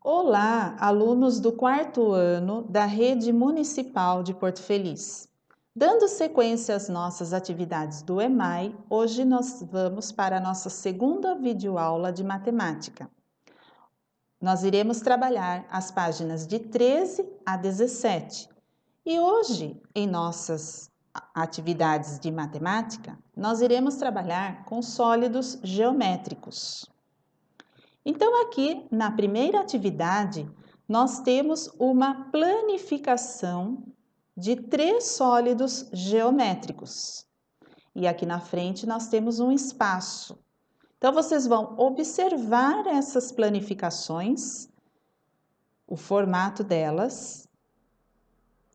Olá, alunos do quarto ano da Rede Municipal de Porto Feliz. Dando sequência às nossas atividades do EMAI, hoje nós vamos para a nossa segunda videoaula de matemática. Nós iremos trabalhar as páginas de 13 a 17. E hoje, em nossas atividades de matemática, nós iremos trabalhar com sólidos geométricos. Então, aqui na primeira atividade, nós temos uma planificação de 3 sólidos geométricos. E aqui na frente nós temos um espaço. Então, vocês vão observar essas planificações, o formato delas,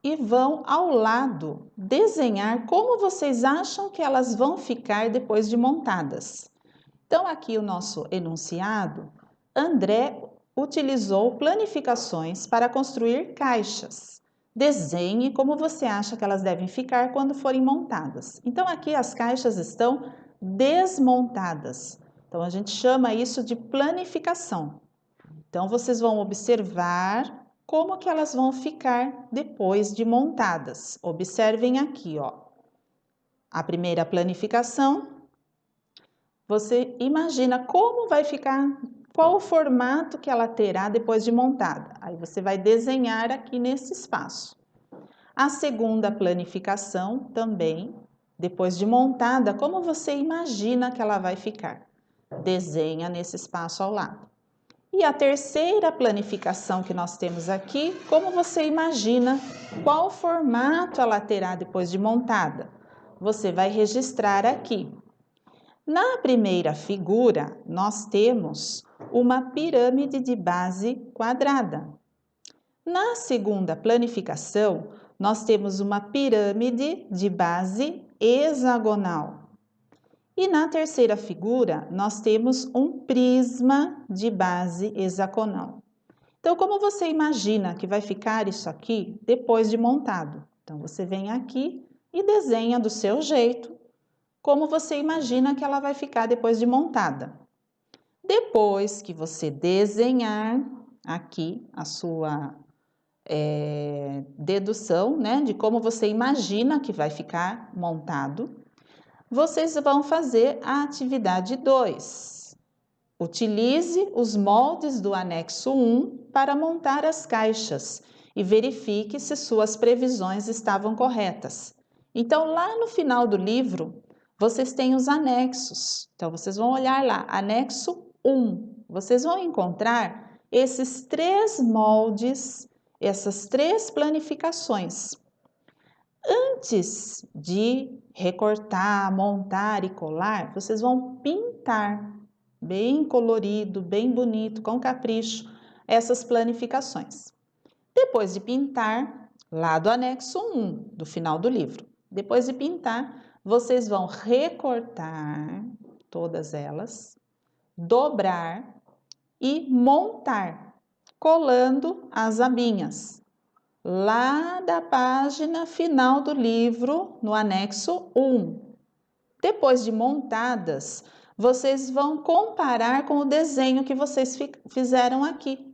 e vão ao lado desenhar como vocês acham que elas vão ficar depois de montadas. Então, aqui o nosso enunciado, André utilizou planificações para construir caixas. Desenhe como você acha que elas devem ficar quando forem montadas. Então, aqui as caixas estão desmontadas. Então, a gente chama isso de planificação. Então, vocês vão observar como que elas vão ficar depois de montadas. Observem aqui, ó. A primeira planificação. Você imagina como vai ficar, qual o formato que ela terá depois de montada. Aí você vai desenhar aqui nesse espaço. A segunda planificação também, depois de montada, como você imagina que ela vai ficar. Desenha nesse espaço ao lado. E a terceira planificação que nós temos aqui, como você imagina qual formato ela terá depois de montada. Você vai registrar aqui. Na primeira figura, nós temos uma pirâmide de base quadrada. Na segunda planificação, nós temos uma pirâmide de base hexagonal. E na terceira figura, nós temos um prisma de base hexagonal. Então, como você imagina que vai ficar isso aqui depois de montado? Então, você vem aqui e desenha do seu jeito, como você imagina que ela vai ficar depois de montada. Depois que você desenhar aqui a sua dedução, né, de como você imagina que vai ficar montado, vocês vão fazer a atividade 2. Utilize os moldes do anexo 1 para montar as caixas e verifique se suas previsões estavam corretas. Então, lá no final do livro, vocês têm os anexos. Então, vocês vão olhar lá, anexo 1. Vocês vão encontrar esses 3 moldes, essas 3 planificações. Antes de recortar, montar e colar, vocês vão pintar bem colorido, bem bonito, com capricho, essas planificações. Depois de pintar, lá do anexo 1, do final do livro, depois de pintar, vocês vão recortar todas elas, dobrar e montar, colando as abinhas. Lá da página final do livro, no anexo 1. Depois de montadas, vocês vão comparar com o desenho que vocês fizeram aqui.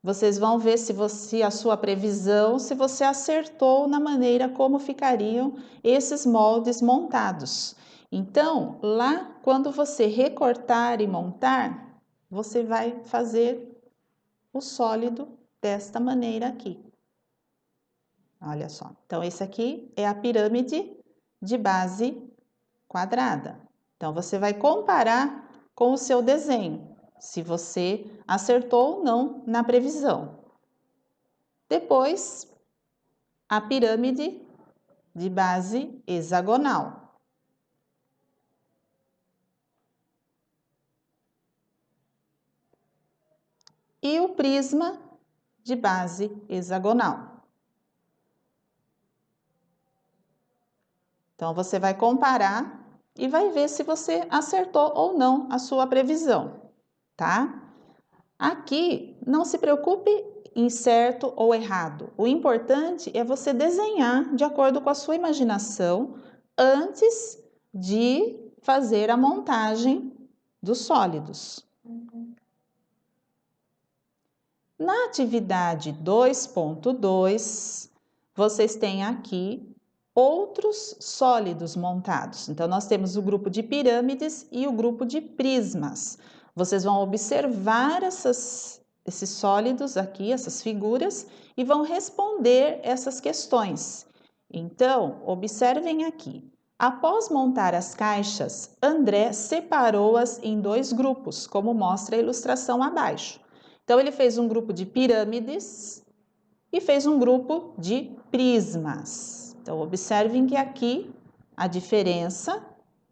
Vocês vão ver se a sua previsão, se você acertou na maneira como ficariam esses moldes montados. Então, lá quando você recortar e montar, você vai fazer o sólido desta maneira aqui. Olha só. Então, esse aqui é a pirâmide de base quadrada. Então, você vai comparar com o seu desenho, se você acertou ou não na previsão. Depois, a pirâmide de base hexagonal. E o prisma de base hexagonal. Então, você vai comparar e vai ver se você acertou ou não a sua previsão, tá? Aqui, não se preocupe em certo ou errado. O importante é você desenhar de acordo com a sua imaginação antes de fazer a montagem dos sólidos. Na atividade 2.2, vocês têm aqui outros sólidos montados. Então, nós temos o grupo de pirâmides e o grupo de prismas. Vocês vão observar esses sólidos aqui, essas figuras, e vão responder essas questões. Então, observem aqui. Após montar as caixas, André separou-as em 2 grupos, como mostra a ilustração abaixo. Então, ele fez um grupo de pirâmides e fez um grupo de prismas. Então, observem que aqui a diferença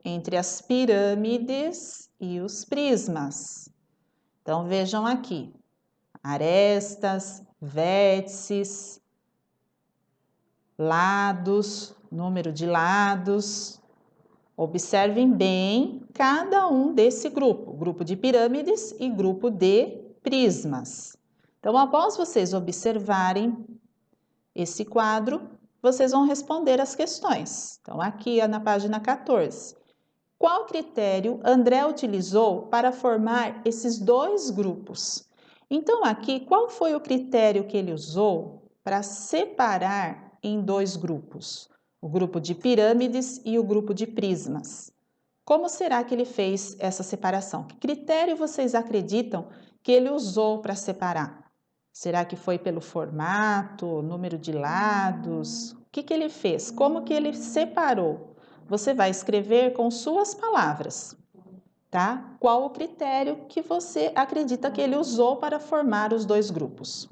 entre as pirâmides e os prismas. Então, vejam aqui, arestas, vértices, lados, número de lados. Observem bem cada um desse grupo, grupo de pirâmides e grupo de prismas. Então, após vocês observarem esse quadro, vocês vão responder as questões. Então, aqui na página 14. Qual critério André utilizou para formar esses 2 grupos? Então, aqui, qual foi o critério que ele usou para separar em 2 grupos? O grupo de pirâmides e o grupo de prismas. Como será que ele fez essa separação? Que critério vocês acreditam que ele usou para separar? Será que foi pelo formato, número de lados? O que ele fez? Como que ele separou? Você vai escrever com suas palavras, tá? Qual o critério que você acredita que ele usou para formar os 2 grupos?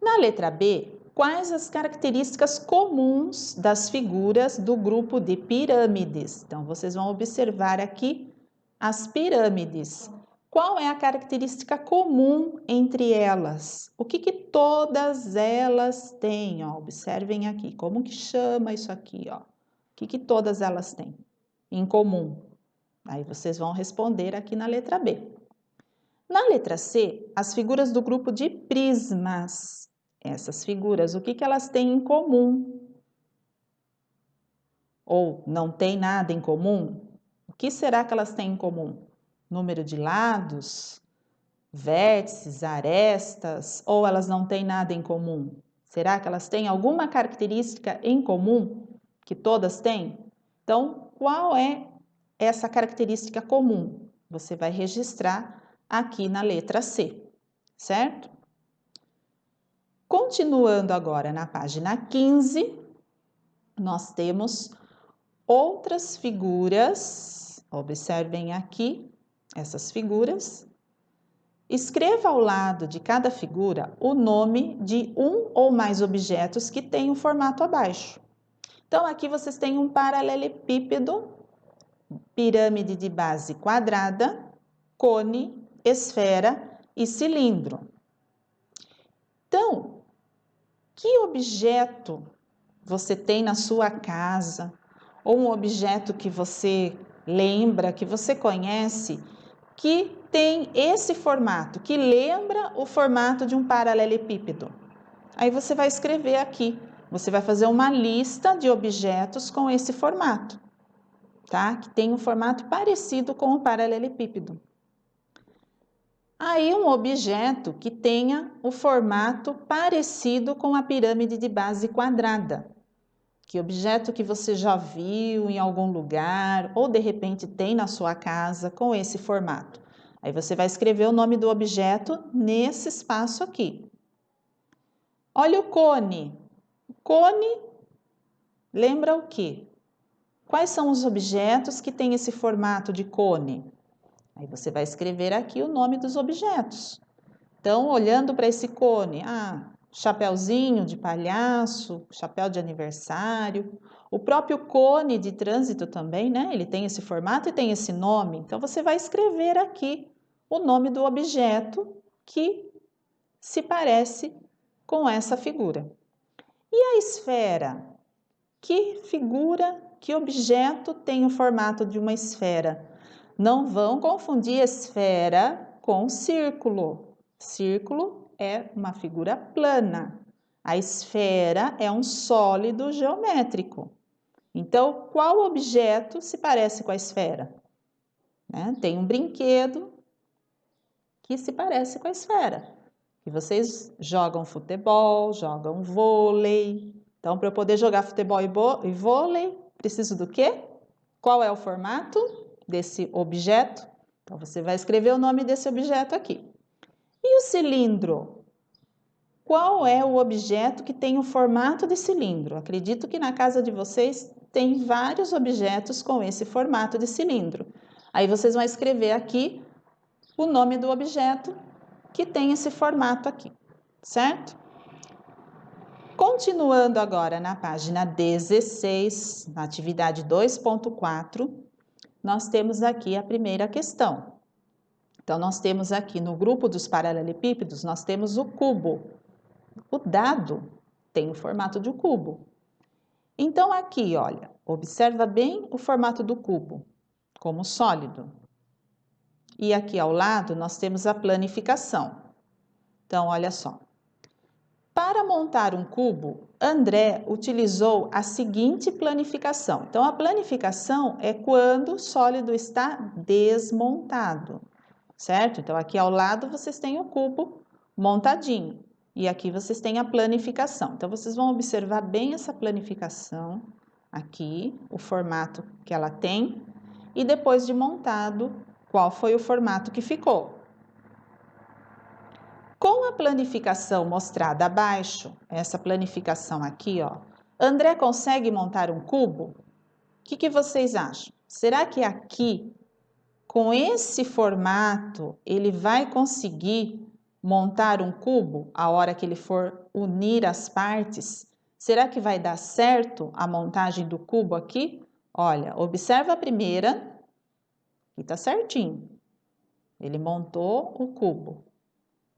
Na letra B, quais as características comuns das figuras do grupo de pirâmides? Então, vocês vão observar aqui as pirâmides. Qual é a característica comum entre elas? O que todas elas têm? Ó, observem aqui, como que chama isso aqui? Ó? O que todas elas têm em comum? Aí vocês vão responder aqui na letra B. Na letra C, as figuras do grupo de prismas. Essas figuras, o que elas têm em comum? Ou não tem nada em comum? O que será que elas têm em comum? Número de lados, vértices, arestas, ou elas não têm nada em comum? Será que elas têm alguma característica em comum que todas têm? Então, qual é essa característica comum? Você vai registrar aqui na letra C, certo? Continuando agora na página 15, nós temos outras figuras. Observem aqui essas figuras. Escreva ao lado de cada figura o nome de um ou mais objetos que tem o formato abaixo. Então, aqui vocês têm um paralelepípedo, pirâmide de base quadrada, cone, esfera e cilindro. Então, que objeto você tem na sua casa, ou um objeto que você lembra, que você conhece, que tem esse formato, que lembra o formato de um paralelepípedo? Aí você vai escrever aqui, você vai fazer uma lista de objetos com esse formato, tá? Que tem um formato parecido com o paralelepípedo. Aí um objeto que tenha o formato parecido com a pirâmide de base quadrada. Que objeto que você já viu em algum lugar ou de repente tem na sua casa com esse formato. Aí você vai escrever o nome do objeto nesse espaço aqui. Olha o cone. Cone lembra o quê? Quais são os objetos que têm esse formato de cone? Aí você vai escrever aqui o nome dos objetos. Então, olhando para esse cone, chapéuzinho de palhaço, chapéu de aniversário. O próprio cone de trânsito também, né? Ele tem esse formato e tem esse nome. Então, você vai escrever aqui o nome do objeto que se parece com essa figura. E a esfera? Que figura, que objeto tem o formato de uma esfera? Não vão confundir esfera com círculo. Círculo é uma figura plana. A esfera é um sólido geométrico. Então, qual objeto se parece com a esfera? Tem um brinquedo que se parece com a esfera. que vocês jogam futebol, jogam vôlei. Então, para eu poder jogar futebol e vôlei, preciso do quê? Qual é o formato desse objeto? Então, você vai escrever o nome desse objeto aqui. E o cilindro? Qual é o objeto que tem o formato de cilindro? Acredito que na casa de vocês tem vários objetos com esse formato de cilindro. Aí vocês vão escrever aqui o nome do objeto que tem esse formato aqui, certo? Continuando agora na página 16, na atividade 2.4, nós temos aqui a primeira questão. Então, nós temos aqui no grupo dos paralelepípedos, nós temos o cubo. O dado tem o formato de um cubo. Então, aqui, olha, observa bem o formato do cubo, como sólido. E aqui ao lado, nós temos a planificação. Então, olha só. Para montar um cubo, André utilizou a seguinte planificação. Então, a planificação é quando o sólido está desmontado, certo? Então, aqui ao lado vocês têm o cubo montadinho e aqui vocês têm a planificação. Então, vocês vão observar bem essa planificação aqui, o formato que ela tem e depois de montado, qual foi o formato que ficou. Com a planificação mostrada abaixo, essa planificação aqui, ó, André consegue montar um cubo? O que vocês acham? Será que aqui, com esse formato, ele vai conseguir montar um cubo a hora que ele for unir as partes? Será que vai dar certo a montagem do cubo aqui? Olha, observa a primeira, que tá certinho. Ele montou o cubo.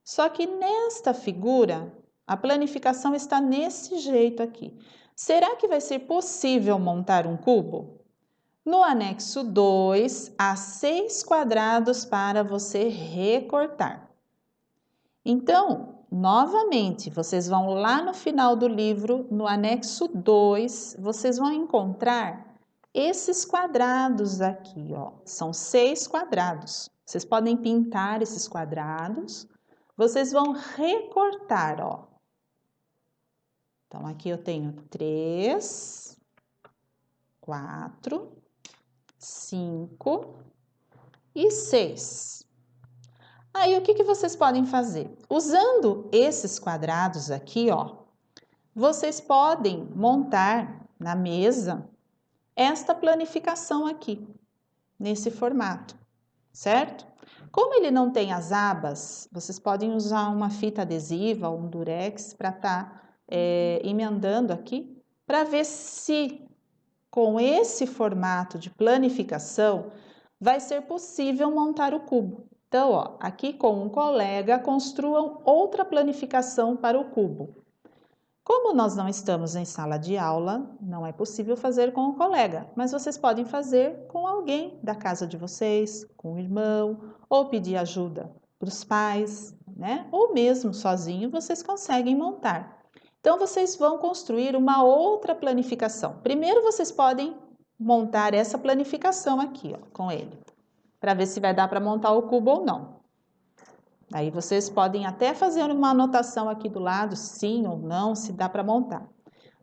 Só que nesta figura, a planificação está nesse jeito aqui. Será que vai ser possível montar um cubo? No anexo 2, há 6 quadrados para você recortar. Então, novamente, vocês vão lá no final do livro, no anexo 2, vocês vão encontrar esses quadrados aqui, ó. São 6 quadrados. Vocês podem pintar esses quadrados. Vocês vão recortar, ó. Então, aqui eu tenho 3, 4, 5 e 6. Aí, o que vocês podem fazer? Usando esses quadrados aqui, ó, vocês podem montar na mesa esta planificação aqui, nesse formato, certo? Como ele não tem as abas, vocês podem usar uma fita adesiva ou um durex para estar emendando aqui, para ver se com esse formato de planificação vai ser possível montar o cubo. Então, ó, aqui com um colega, construam outra planificação para o cubo. Como nós não estamos em sala de aula, não é possível fazer com o colega, mas vocês podem fazer com alguém da casa de vocês, com o irmão, ou pedir ajuda para os pais, né? Ou mesmo sozinho vocês conseguem montar. Então, vocês vão construir uma outra planificação. Primeiro, vocês podem montar essa planificação aqui, ó, com ele, para ver se vai dar para montar o cubo ou não. Aí vocês podem até fazer uma anotação aqui do lado, sim ou não, se dá para montar.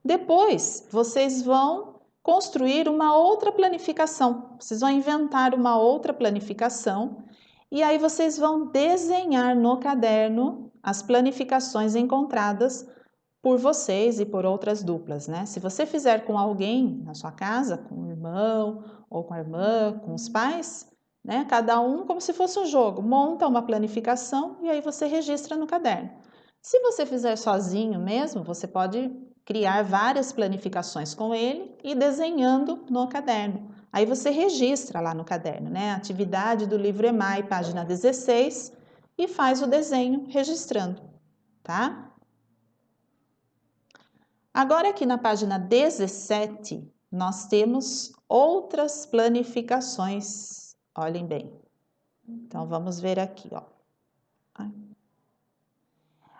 Depois, vocês vão construir uma outra planificação. Vocês vão inventar uma outra planificação e aí vocês vão desenhar no caderno as planificações encontradas por vocês e por outras duplas, né? Se você fizer com alguém na sua casa, com o irmão ou com a irmã, com os pais, né? Cada um como se fosse um jogo, monta uma planificação e aí você registra no caderno. Se você fizer sozinho mesmo, você pode criar várias planificações com ele e desenhando no caderno. Aí você registra lá no caderno, né? Atividade do livro EMAI, página 16, e faz o desenho registrando, tá? Agora aqui na página 17, nós temos outras planificações. Olhem bem. Então, vamos ver aqui, ó.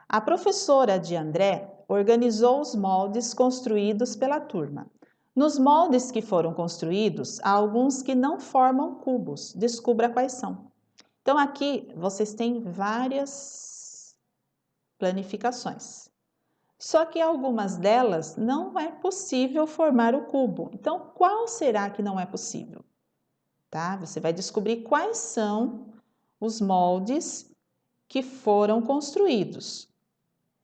A professora de André organizou os moldes construídos pela turma. Nos moldes que foram construídos, há alguns que não formam cubos. Descubra quais são. Então, aqui vocês têm várias planificações. Só que algumas delas não é possível formar o cubo. Então, qual será que não é possível? Tá? Você vai descobrir quais são os moldes que foram construídos.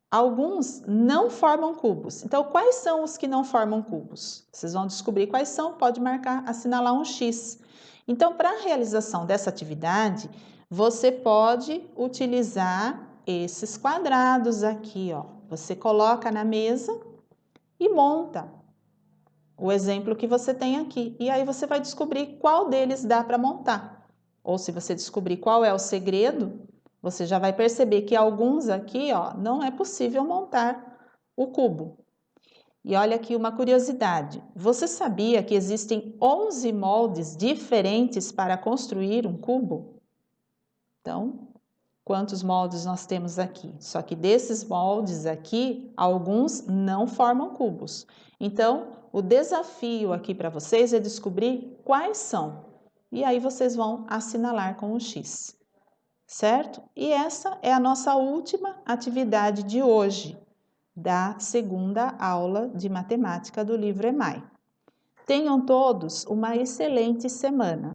Alguns não formam cubos. Então, quais são os que não formam cubos? Vocês vão descobrir quais são, pode marcar, assinalar um X. Então, para a realização dessa atividade, você pode utilizar esses quadrados aqui, ó. Você coloca na mesa e monta o exemplo que você tem aqui. E aí você vai descobrir qual deles dá para montar. Ou se você descobrir qual é o segredo, você já vai perceber que alguns aqui, ó, não é possível montar o cubo. E olha aqui uma curiosidade. Você sabia que existem 11 moldes diferentes para construir um cubo? Então, quantos moldes nós temos aqui? Só que desses moldes aqui, alguns não formam cubos. Então, o desafio aqui para vocês é descobrir quais são. E aí vocês vão assinalar com o X, certo? E essa é a nossa última atividade de hoje, da segunda aula de matemática do livro EMAI. Tenham todos uma excelente semana.